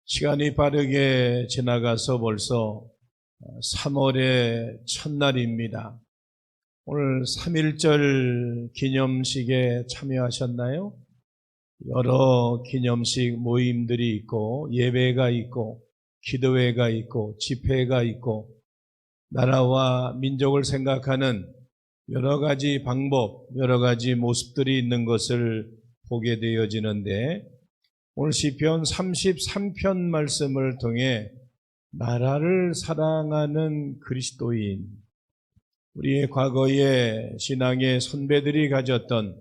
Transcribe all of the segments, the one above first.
시간이 빠르게 지나가서 벌써 3월의 첫날입니다. 오늘 3.1절 기념식에 참여하셨나요? 여러 기념식 모임들이 있고 예배가 있고 기도회가 있고 집회가 있고 나라와 민족을 생각하는 여러 가지 방법, 여러 가지 모습들이 있는 것을 보게 되어지는데 오늘 시편 33편 말씀을 통해 나라를 사랑하는 그리스도인, 우리의 과거의 신앙의 선배들이 가졌던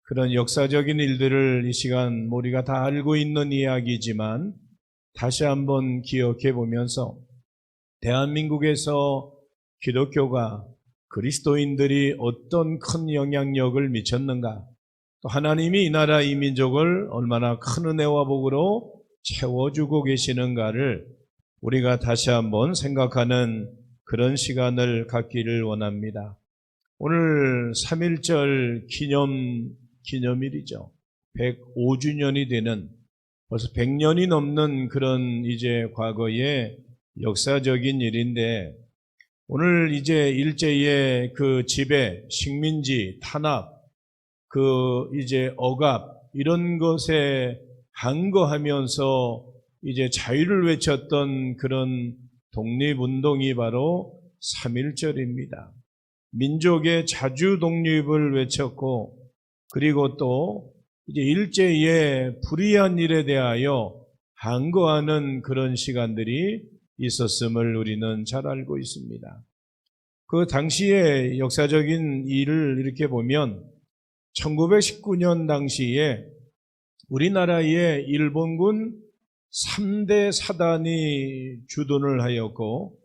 그런 역사적인 일들을 이 시간 우리가 다 알고 있는 이야기지만 다시 한번 기억해 보면서 대한민국에서 기독교가 그리스도인들이 어떤 큰 영향력을 미쳤는가, 또 하나님이 이 나라 이 민족을 얼마나 큰 은혜와 복으로 채워주고 계시는가를 우리가 다시 한번 생각하는 그런 시간을 갖기를 원합니다. 오늘 3.1절 기념일이죠. 105주년이 되는, 벌써 100년이 넘는 그런 이제 과거의 역사적인 일인데, 오늘 이제 일제의 그 지배, 식민지, 탄압, 그 이제 억압, 이런 것에 항거하면서 이제 자유를 외쳤던 그런 독립운동이 바로 3.1절입니다. 민족의 자주 독립을 외쳤고, 그리고 또 이제 일제의 불의한 일에 대하여 항거하는 그런 시간들이 있었음을 우리는 잘 알고 있습니다. 그 당시의 역사적인 일을 이렇게 보면 1919년 당시에 우리나라의 일본군 3대 사단이 주둔을 하였고,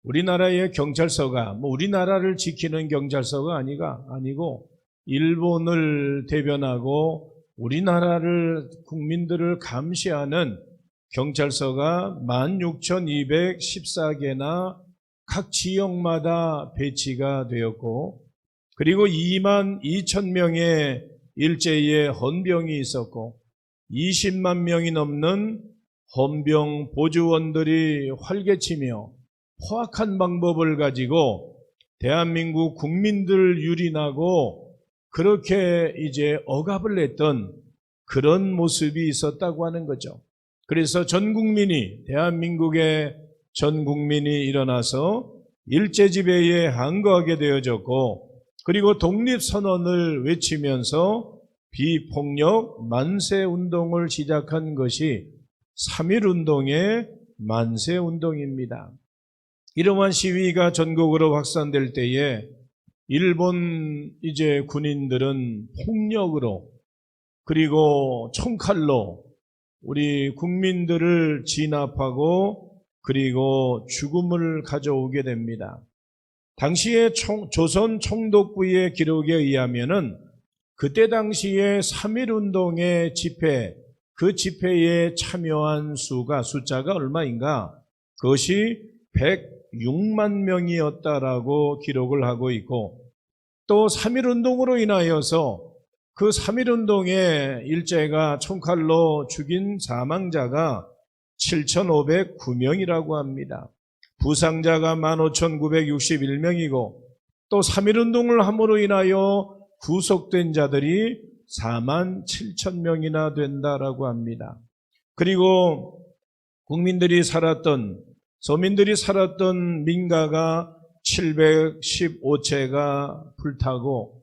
우리나라의 경찰서가 우리나라를 지키는 경찰서가 아니고 일본을 대변하고 우리나라를 국민들을 감시하는 경찰서가 16,214개나 각 지역마다 배치가 되었고, 그리고 22,000명의 일제의 헌병이 있었고 20만 명이 넘는 헌병 보조원들이 활개치며 포악한 방법을 가지고 대한민국 국민들을 유린하고 그렇게 이제 억압을 했던 그런 모습이 있었다고 하는 거죠. 그래서 전 국민이, 대한민국의 전 국민이 일어나서 일제 지배에 항거하게 되어졌고, 그리고 독립선언을 외치면서 비폭력 만세운동을 시작한 것이 3.1운동의 만세운동입니다. 이러한 시위가 전국으로 확산될 때에 일본 이제 군인들은 폭력으로 그리고 총칼로 우리 국민들을 진압하고 그리고 죽음을 가져오게 됩니다. 당시의 조선 총독부의 기록에 의하면은 그때 당시에 3.1운동의 집회, 그 집회에 참여한 숫자가 얼마인가? 그것이 106만 명이었다라고 기록을 하고 있고, 또 3.1운동으로 인하여서 그 3.1운동에 일제가 총칼로 죽인 사망자가 7,509명이라고 합니다. 부상자가 15,961명이고 또 3.1운동을 함으로 인하여 구속된 자들이 47,000명이나 된다라고 합니다. 그리고 서민들이 살았던 민가가 715채가 불타고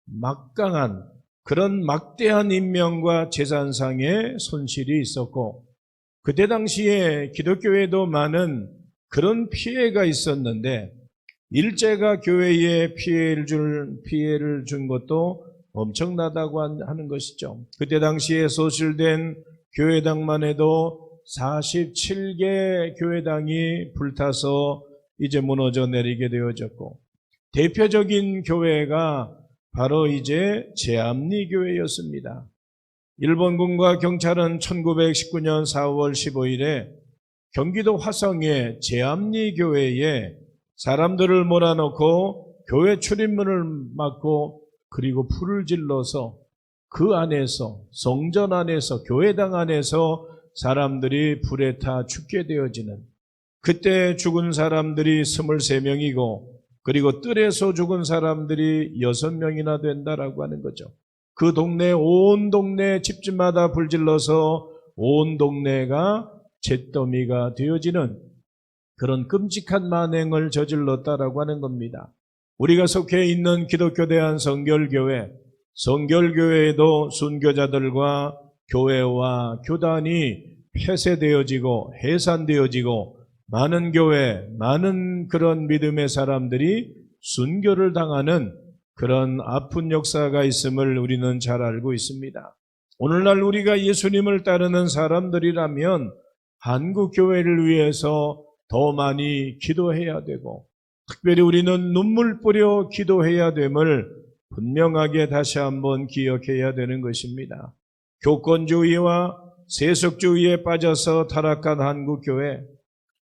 막강한 그런 막대한 인명과 재산상의 손실이 있었고, 그때 당시에 기독교에도 많은 그런 피해가 있었는데 일제가 교회에 피해를 준 것도 엄청나다고 하는 것이죠. 그때 당시에 소실된 교회당만 해도 47개 교회당이 불타서 이제 무너져 내리게 되어졌고, 대표적인 교회가 바로 이제 제암리 교회였습니다. 일본군과 경찰은 1919년 4월 15일에 경기도 화성의 제암리 교회에 사람들을 몰아넣고 교회 출입문을 막고 그리고 불을 질러서 그 안에서, 성전 안에서, 교회당 안에서 사람들이 불에 타 죽게 되어지는, 그때 죽은 사람들이 23명이고 그리고 뜰에서 죽은 사람들이 6명이나 된다라고 하는 거죠. 그 동네, 온 동네 집집마다 불질러서 온 동네가 잿더미가 되어지는 그런 끔찍한 만행을 저질렀다라고 하는 겁니다. 우리가 속해 있는 기독교 대한성결교회, 성결교회에도 순교자들과 교회와 교단이 폐쇄되어지고 해산되어지고 많은 교회, 많은 그런 믿음의 사람들이 순교를 당하는 그런 아픈 역사가 있음을 우리는 잘 알고 있습니다. 오늘날 우리가 예수님을 따르는 사람들이라면 한국 교회를 위해서 더 많이 기도해야 되고, 특별히 우리는 눈물 뿌려 기도해야 됨을 분명하게 다시 한번 기억해야 되는 것입니다. 교권주의와 세속주의에 빠져서 타락한 한국교회,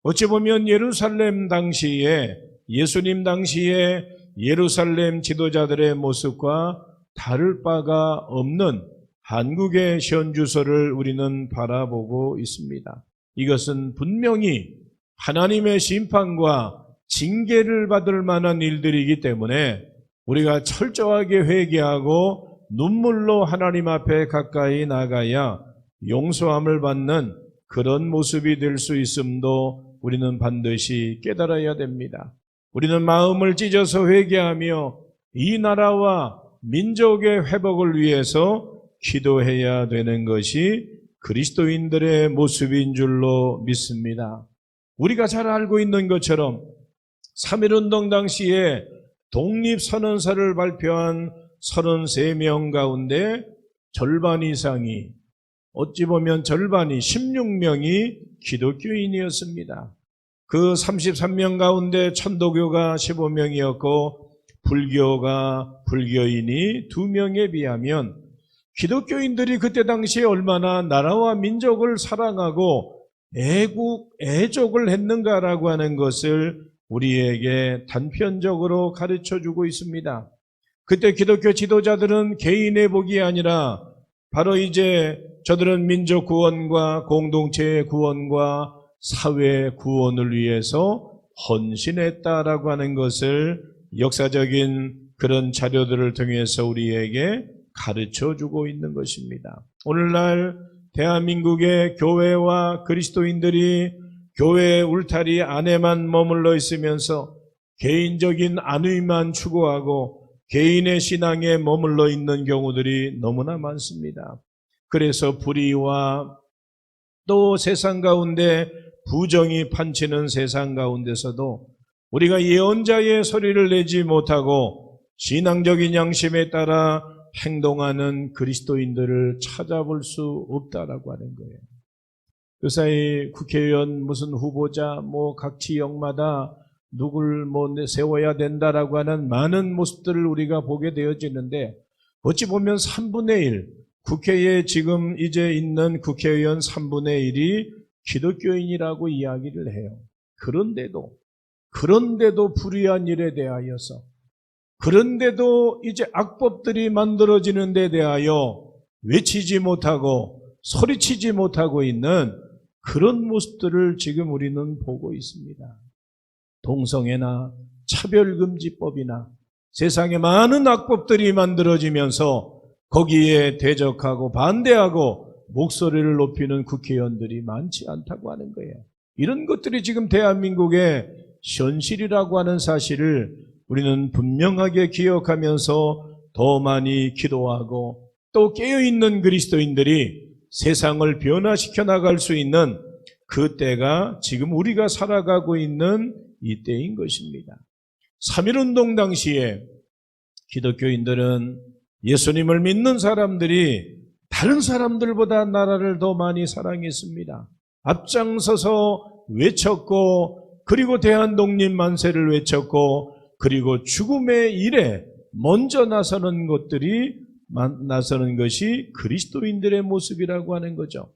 어찌 보면 예루살렘 당시에, 예수님 당시에 예루살렘 지도자들의 모습과 다를 바가 없는 한국의 현주소를 우리는 바라보고 있습니다. 이것은 분명히 하나님의 심판과 징계를 받을 만한 일들이기 때문에 우리가 철저하게 회개하고 눈물로 하나님 앞에 가까이 나가야 용서함을 받는 그런 모습이 될 수 있음도 우리는 반드시 깨달아야 됩니다. 우리는 마음을 찢어서 회개하며 이 나라와 민족의 회복을 위해서 기도해야 되는 것이 그리스도인들의 모습인 줄로 믿습니다. 우리가 잘 알고 있는 것처럼 3.1운동 당시에 독립선언서를 발표한 33명 가운데 절반 이상이, 어찌 보면 절반이 16명이 기독교인이었습니다. 그 33명 가운데 천도교가 15명이었고 불교인이 2명에 비하면 기독교인들이 그때 당시에 얼마나 나라와 민족을 사랑하고 애족을 했는가라고 하는 것을 우리에게 단편적으로 가르쳐주고 있습니다. 그때 기독교 지도자들은 개인의 복이 아니라 바로 이제 저들은 민족 구원과 공동체의 구원과 사회 구원을 위해서 헌신했다라고 하는 것을 역사적인 그런 자료들을 통해서 우리에게 가르쳐주고 있는 것입니다. 오늘날 대한민국의 교회와 그리스도인들이 교회의 울타리 안에만 머물러 있으면서 개인적인 안위만 추구하고 개인의 신앙에 머물러 있는 경우들이 너무나 많습니다. 그래서 불의와 또 세상 가운데 부정이 판치는 세상 가운데서도 우리가 예언자의 소리를 내지 못하고 신앙적인 양심에 따라 행동하는 그리스도인들을 찾아볼 수 없다라고 하는 거예요. 그 사이 국회의원 무슨 후보자 각 지역마다 누굴 세워야 된다라고 하는 많은 모습들을 우리가 보게 되어지는데, 어찌 보면 3분의 1, 국회에 지금 이제 있는 국회의원 3분의 1이 기독교인이라고 이야기를 해요. 그런데도 불의한 일에 대하여서, 그런데도 이제 악법들이 만들어지는 데 대하여 외치지 못하고 소리치지 못하고 있는 그런 모습들을 지금 우리는 보고 있습니다. 동성애나 차별금지법이나 세상에 많은 악법들이 만들어지면서 거기에 대적하고 반대하고 목소리를 높이는 국회의원들이 많지 않다고 하는 거예요. 이런 것들이 지금 대한민국의 현실이라고 하는 사실을 우리는 분명하게 기억하면서 더 많이 기도하고 또 깨어있는 그리스도인들이 세상을 변화시켜 나갈 수 있는 그 때가 지금 우리가 살아가고 있는 이 때인 것입니다. 3.1운동 당시에 기독교인들은 예수님을 믿는 사람들이 다른 사람들보다 나라를 더 많이 사랑했습니다. 앞장서서 외쳤고, 그리고 대한독립 만세를 외쳤고, 그리고 죽음의 일에 먼저 나서는 것이 그리스도인들의 모습이라고 하는 거죠.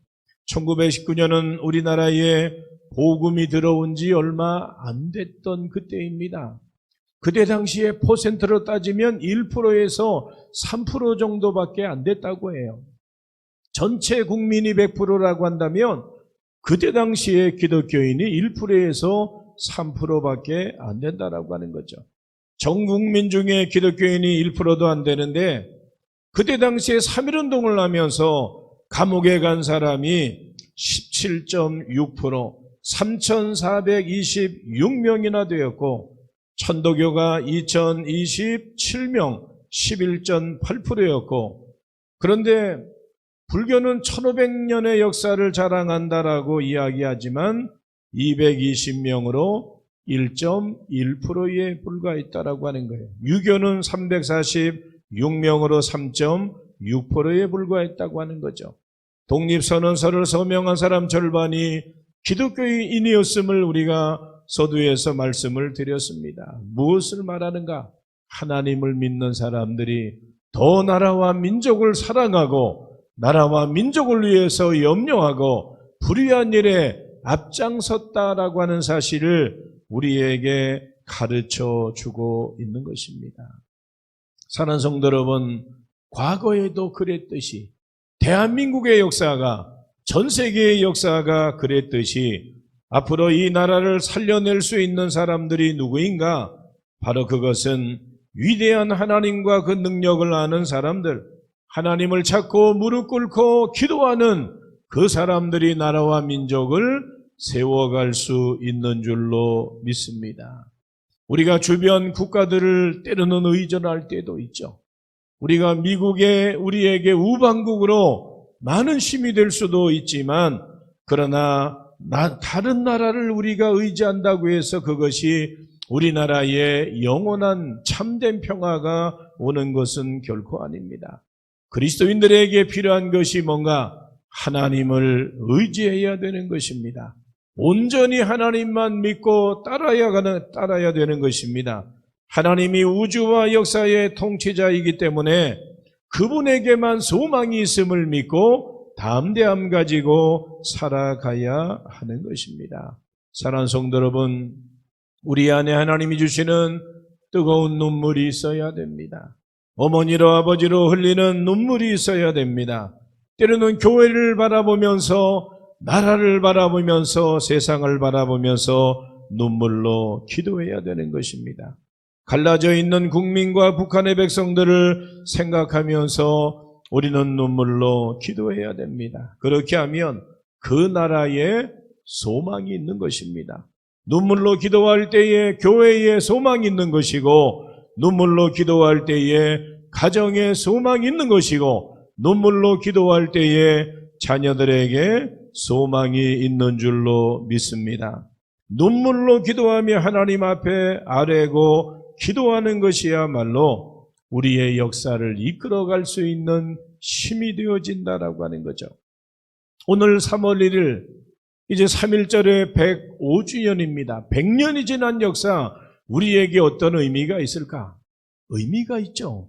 1919년은 우리나라에 복음이 들어온 지 얼마 안 됐던 그때입니다. 그때 당시에 퍼센트로 따지면 1%에서 3% 정도밖에 안 됐다고 해요. 전체 국민이 100%라고 한다면 그때 당시에 기독교인이 1%에서 3%밖에 안 된다라고 하는 거죠. 전 국민 중에 기독교인이 1%도 안 되는데 그때 당시에 3.1운동을 하면서 감옥에 간 사람이 17.6%, 3,426명이나 되었고 천도교가 2,027명, 11.8%였고 그런데 불교는 1500년의 역사를 자랑한다라고 이야기하지만 220명으로 1.1%에 불과했다라고 하는 거예요. 유교는 346명으로 3.6%에 불과했다고 하는 거죠. 독립선언서를 서명한 사람 절반이 기독교인이었음을 우리가 서두에서 말씀을 드렸습니다. 무엇을 말하는가? 하나님을 믿는 사람들이 더 나라와 민족을 사랑하고 나라와 민족을 위해서 염려하고 불의한 일에 앞장섰다라고 하는 사실을 우리에게 가르쳐 주고 있는 것입니다. 사랑하는 성도 여러분, 과거에도 그랬듯이 대한민국의 역사가 전 세계의 역사가 그랬듯이 앞으로 이 나라를 살려낼 수 있는 사람들이 누구인가? 바로 그것은 위대한 하나님과 그 능력을 아는 사람들, 하나님을 찾고 무릎 꿇고 기도하는 그 사람들이 나라와 민족을 세워갈 수 있는 줄로 믿습니다. 우리가 주변 국가들을 때로는 의존할 때도 있죠. 우리가 미국에 우리에게 우방국으로 많은 힘이 될 수도 있지만 그러나 다른 나라를 우리가 의지한다고 해서 그것이 우리나라에 영원한 참된 평화가 오는 것은 결코 아닙니다. 그리스도인들에게 필요한 것이 뭔가? 하나님을 의지해야 되는 것입니다. 온전히 하나님만 믿고 따라야 되는 것입니다. 하나님이 우주와 역사의 통치자이기 때문에 그분에게만 소망이 있음을 믿고 담대함 가지고 살아가야 하는 것입니다. 사랑하는 성도 여러분, 우리 안에 하나님이 주시는 뜨거운 눈물이 있어야 됩니다. 어머니로 아버지로 흘리는 눈물이 있어야 됩니다. 때로는 교회를 바라보면서 나라를 바라보면서 세상을 바라보면서 눈물로 기도해야 되는 것입니다. 갈라져 있는 국민과 북한의 백성들을 생각하면서 우리는 눈물로 기도해야 됩니다. 그렇게 하면 그 나라에 소망이 있는 것입니다. 눈물로 기도할 때에 교회에 소망이 있는 것이고 눈물로 기도할 때에 가정에 소망이 있는 것이고 눈물로 기도할 때에 자녀들에게 소망이 있는 줄로 믿습니다. 눈물로 기도하며 하나님 앞에 아뢰고 기도하는 것이야말로 우리의 역사를 이끌어갈 수 있는 힘이 되어진다라고 하는 거죠. 오늘 3월 1일 이제 3.1절의 105주년입니다. 100년이 지난 역사, 우리에게 어떤 의미가 있을까? 의미가 있죠.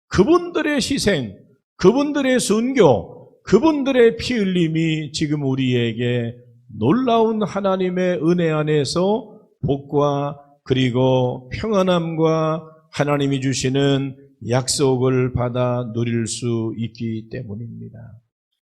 그분들의 희생, 그분들의 순교, 그분들의 피 흘림이 지금 우리에게 놀라운 하나님의 은혜 안에서 복과 그리고 평안함과 하나님이 주시는 약속을 받아 누릴 수 있기 때문입니다.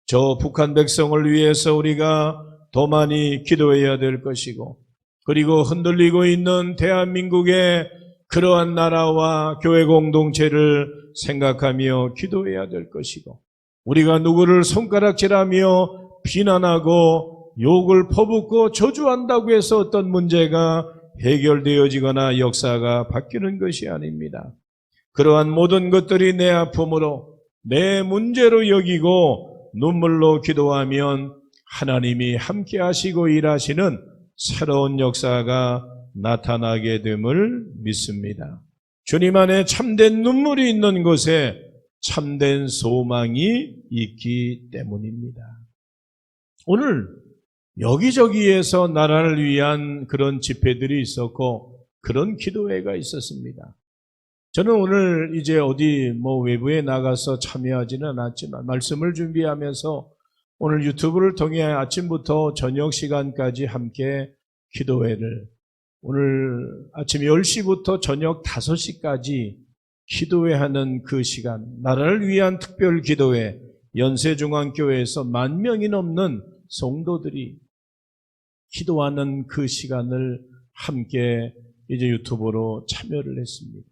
저 북한 백성을 위해서 우리가 더 많이 기도해야 될 것이고 그리고 흔들리고 있는 대한민국의 그러한 나라와 교회 공동체를 생각하며 기도해야 될 것이고 우리가 누구를 손가락질하며 비난하고 욕을 퍼붓고 저주한다고 해서 어떤 문제가 해결되어지거나 역사가 바뀌는 것이 아닙니다. 그러한 모든 것들이 내 아픔으로 내 문제로 여기고 눈물로 기도하면 하나님이 함께 하시고 일하시는 새로운 역사가 나타나게 됨을 믿습니다. 주님 안에 참된 눈물이 있는 곳에 참된 소망이 있기 때문입니다. 오늘 여기저기에서 나라를 위한 그런 집회들이 있었고 그런 기도회가 있었습니다. 저는 오늘 이제 어디 외부에 나가서 참여하지는 않았지만 말씀을 준비하면서 오늘 유튜브를 통해 아침부터 저녁 시간까지 함께 기도회를 오늘 아침 10시부터 저녁 5시까지 기도회 하는 그 시간, 나라를 위한 특별 기도회, 연세중앙교회에서 10,000명이 넘는 성도들이 기도하는 그 시간을 함께 이제 유튜브로 참여를 했습니다.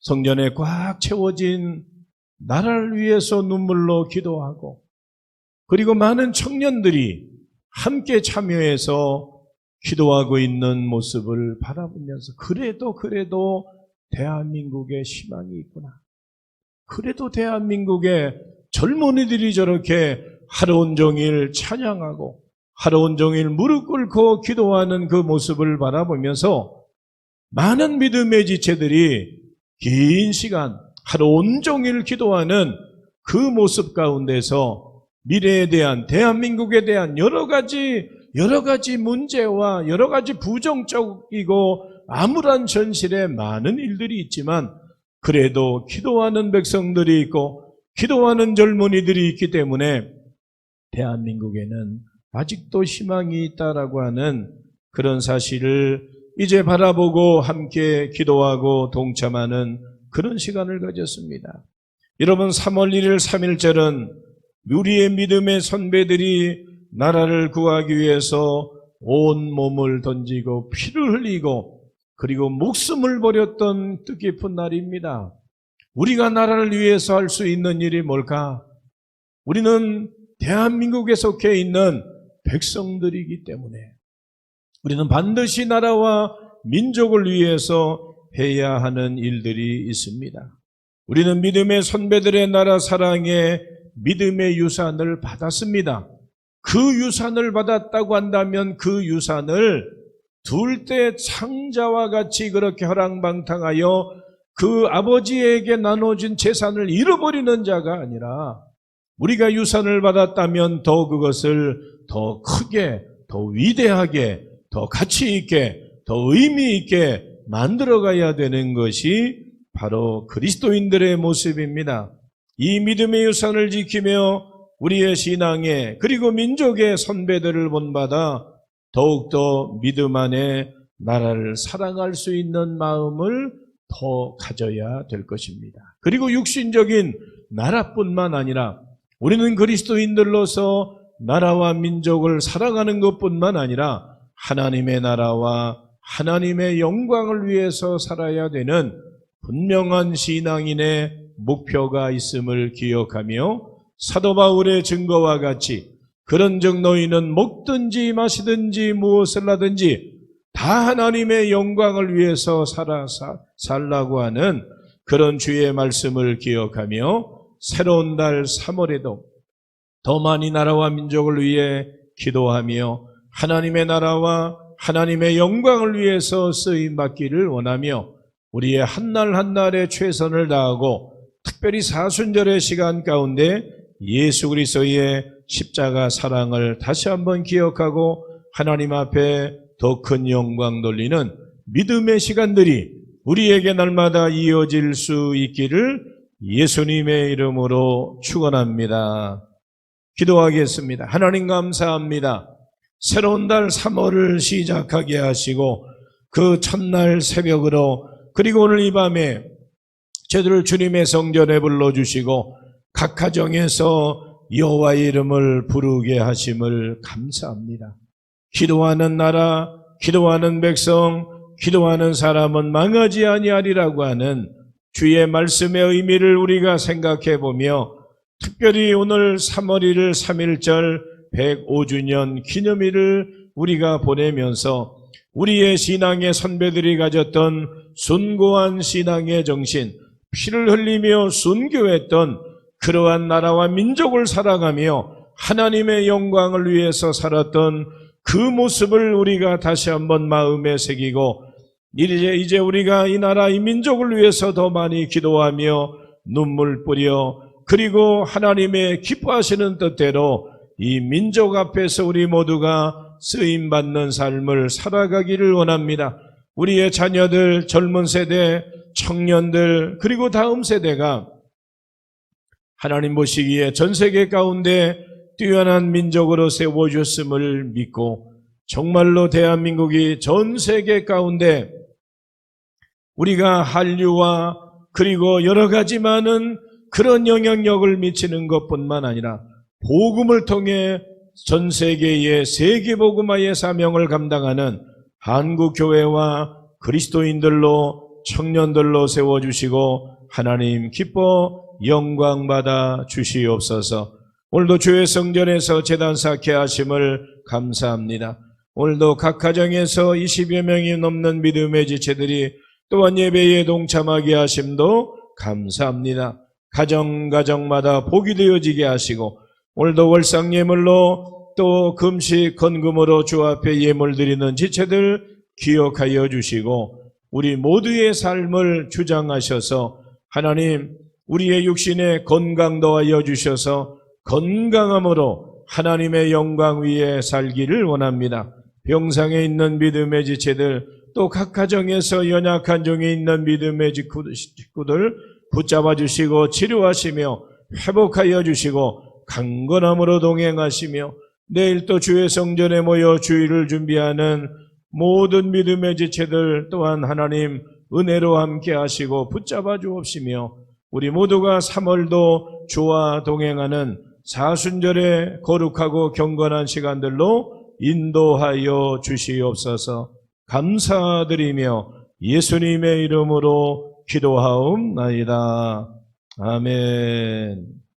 성전에 꽉 채워진 나라를 위해서 눈물로 기도하고, 그리고 많은 청년들이 함께 참여해서 기도하고 있는 모습을 바라보면서 그래도 대한민국에 희망이 있구나. 그래도 대한민국의 젊은이들이 저렇게 하루 온종일 찬양하고 하루 온종일 무릎 꿇고 기도하는 그 모습을 바라보면서 많은 믿음의 지체들이 긴 시간 하루 온종일 기도하는 그 모습 가운데서 미래에 대한, 대한민국에 대한 여러 가지 문제와 여러 가지 부정적이고 암울한 현실에 많은 일들이 있지만, 그래도 기도하는 백성들이 있고 기도하는 젊은이들이 있기 때문에 대한민국에는 아직도 희망이 있다라고 하는 그런 사실을 이제 바라보고 함께 기도하고 동참하는 그런 시간을 가졌습니다. 여러분, 3월 1일 3.1절은 우리의 믿음의 선배들이 나라를 구하기 위해서 온 몸을 던지고 피를 흘리고 그리고 목숨을 버렸던 뜻깊은 날입니다. 우리가 나라를 위해서 할 수 있는 일이 뭘까? 우리는 대한민국에 속해 있는 백성들이기 때문에 우리는 반드시 나라와 민족을 위해서 해야 하는 일들이 있습니다. 우리는 믿음의 선배들의 나라 사랑에 믿음의 유산을 받았습니다. 그 유산을 받았다고 한다면 그 유산을 둘 때 창자와 같이 그렇게 허랑방탕하여 그 아버지에게 나눠진 재산을 잃어버리는 자가 아니라, 우리가 유산을 받았다면 더 그것을 더 크게, 더 위대하게, 더 가치 있게, 더 의미 있게 만들어가야 되는 것이 바로 그리스도인들의 모습입니다. 이 믿음의 유산을 지키며 우리의 신앙에 그리고 민족의 선배들을 본받아 더욱더 믿음 안에 나라를 사랑할 수 있는 마음을 더 가져야 될 것입니다. 그리고 육신적인 나라뿐만 아니라 우리는 그리스도인들로서 나라와 민족을 사랑하는 것뿐만 아니라 하나님의 나라와 하나님의 영광을 위해서 살아야 되는 분명한 신앙인의 목표가 있음을 기억하며 사도 바울의 증거와 같이 그런즉 너희는 먹든지 마시든지 무엇을 하든지 다 하나님의 영광을 위해서 살라고 하는 그런 주의 말씀을 기억하며 새로운 달 3월에도 더 많이 나라와 민족을 위해 기도하며 하나님의 나라와 하나님의 영광을 위해서 쓰임받기를 원하며 우리의 한날 한날의 최선을 다하고 특별히 사순절의 시간 가운데 예수 그리스도의 십자가 사랑을 다시 한번 기억하고 하나님 앞에 더 큰 영광 돌리는 믿음의 시간들이 우리에게 날마다 이어질 수 있기를 예수님의 이름으로 축원합니다. 기도하겠습니다. 하나님 감사합니다. 새로운 달 3월을 시작하게 하시고 그 첫날 새벽으로 그리고 오늘 이 밤에 저희들을 주님의 성전에 불러주시고 각 가정에서 여호와의 이름을 부르게 하심을 감사합니다. 기도하는 나라, 기도하는 백성, 기도하는 사람은 망하지 아니하리라고 하는 주의 말씀의 의미를 우리가 생각해 보며 특별히 오늘 3월 1일 3.1절 105주년 기념일을 우리가 보내면서 우리의 신앙의 선배들이 가졌던 숭고한 신앙의 정신, 피를 흘리며 순교했던 그러한 나라와 민족을 살아가며 하나님의 영광을 위해서 살았던 그 모습을 우리가 다시 한번 마음에 새기고 이제 우리가 이 나라 이 민족을 위해서 더 많이 기도하며 눈물 뿌려 그리고 하나님의 기뻐하시는 뜻대로 이 민족 앞에서 우리 모두가 쓰임받는 삶을 살아가기를 원합니다. 우리의 자녀들, 젊은 세대, 청년들 그리고 다음 세대가 하나님 보시기에 전 세계 가운데 뛰어난 민족으로 세워주셨음을 믿고 정말로 대한민국이 전 세계 가운데 우리가 한류와 그리고 여러 가지 많은 그런 영향력을 미치는 것뿐만 아니라 복음을 통해 전 세계의 세계복음화의 사명을 감당하는 한국교회와 그리스도인들로 청년들로 세워주시고 하나님 기뻐 영광받아 주시옵소서. 오늘도 주의 성전에서 제단 쌓게 하심을 감사합니다. 오늘도 각 가정에서 20여 명이 넘는 믿음의 지체들이 또한 예배에 동참하게 하심도 감사합니다. 가정마다 복이 되어지게 하시고 오늘도 월상예물로 또 금식 건금으로 주 앞에 예물 드리는 지체들 기억하여 주시고 우리 모두의 삶을 주장하셔서 하나님 우리의 육신에 건강 더하여 주셔서 건강함으로 하나님의 영광 위에 살기를 원합니다. 병상에 있는 믿음의 지체들 또 각 가정에서 연약한 중에 있는 믿음의 식구들 붙잡아 주시고 치료하시며 회복하여 주시고 강건함으로 동행하시며 내일 또 주의 성전에 모여 주일을 준비하는 모든 믿음의 지체들 또한 하나님 은혜로 함께 하시고 붙잡아 주옵시며 우리 모두가 3월도 주와 동행하는 사순절의 거룩하고 경건한 시간들로 인도하여 주시옵소서. 감사드리며 예수님의 이름으로 기도하옵나이다. 아멘.